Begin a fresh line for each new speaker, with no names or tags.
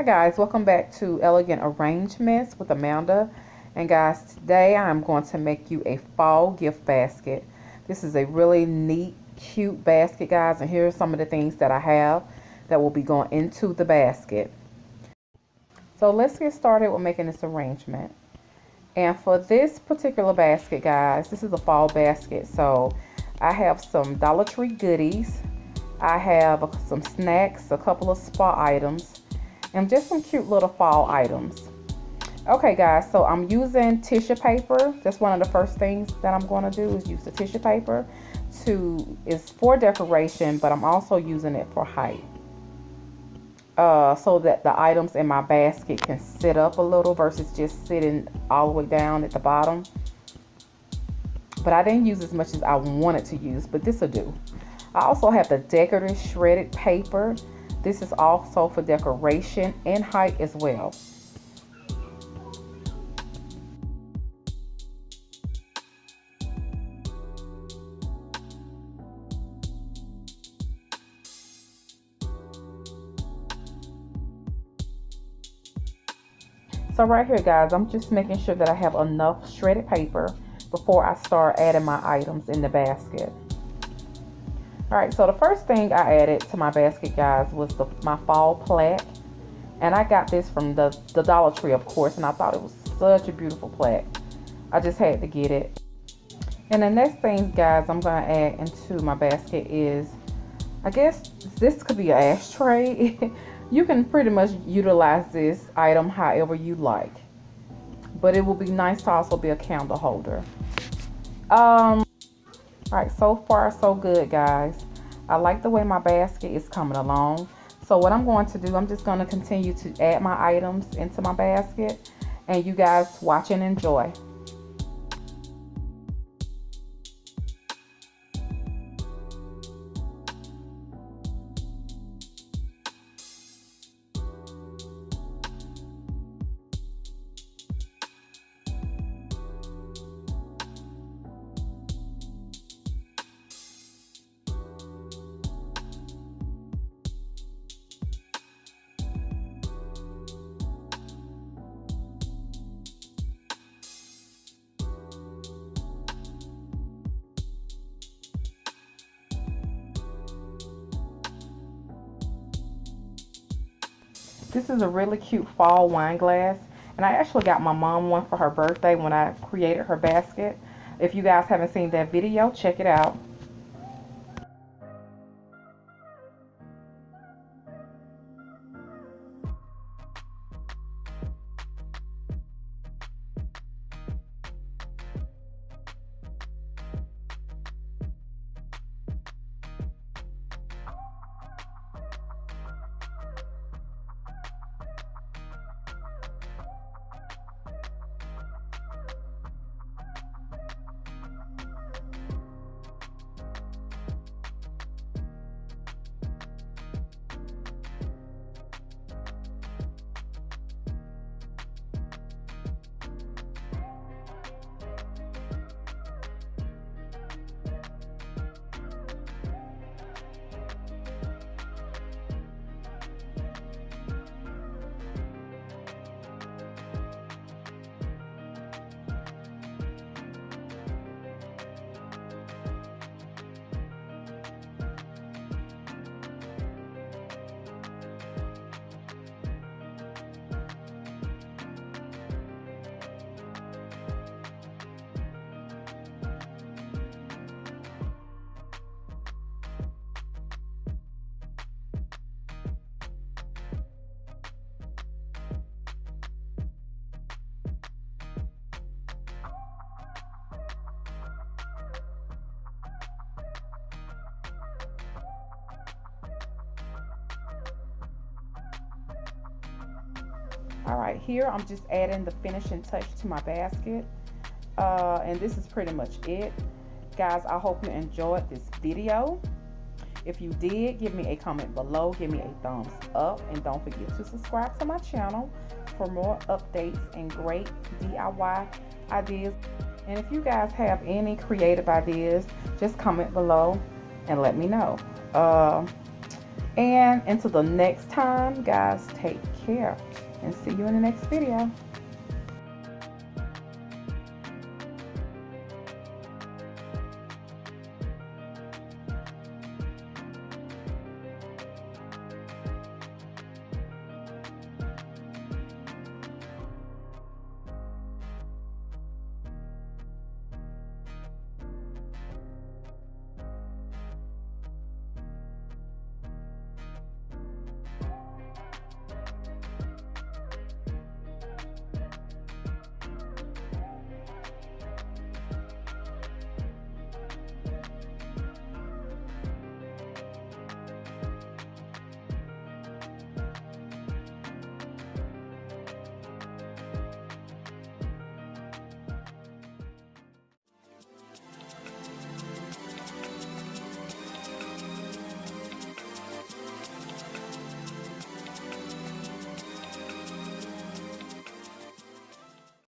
Guys, welcome back to Elegant Arrangements with Amanda. And guys, today I'm going to make you a fall gift basket. This is a really neat, cute basket, guys, and here are some of the things that I have that will be going into the basket. So let's get started with making this arrangement. And for this particular basket, guys, this is a fall basket. So I have some Dollar Tree goodies. I have some snacks, a couple of spa items, and just some cute little fall items. Okay guys, so I'm using tissue paper. That's one of the first things that I'm going to do is use the tissue paper. It's for decoration, but I'm also using it for height. So that the items in my basket can sit up a little versus just sitting all the way down at the bottom. But I didn't use as much as I wanted to use, but this will do. I also have the decorative shredded paper. This is also for decoration and height as well. So right here, guys, I'm just making sure that I have enough shredded paper before I start adding my items in the basket. Alright, so the first thing I added to my basket, guys, was my fall plaque. And I got this from the Dollar Tree, of course, and I thought it was such a beautiful plaque. I just had to get it. And the next thing, guys, I'm going to add into my basket is, I guess this could be an ashtray. You can pretty much utilize this item however you like. But it will be nice to also be a candle holder. Alright, so far so good, guys. I like the way my basket is coming along. So what I'm going to do, I'm just going to continue to add my items into my basket. And you guys watch and enjoy. This is a really cute fall wine glass, and I actually got my mom one for her birthday when I created her basket. If you guys haven't seen that video, check it out. Alright, here I'm just adding the finishing touch to my basket. And this is pretty much it. Guys, I hope you enjoyed this video. If you did, give me a comment below, give me a thumbs up, and don't forget to subscribe to my channel for more updates and great DIY ideas. And if you guys have any creative ideas, just comment below and let me know. And until the next time, guys, take care. care, and see you in the next video.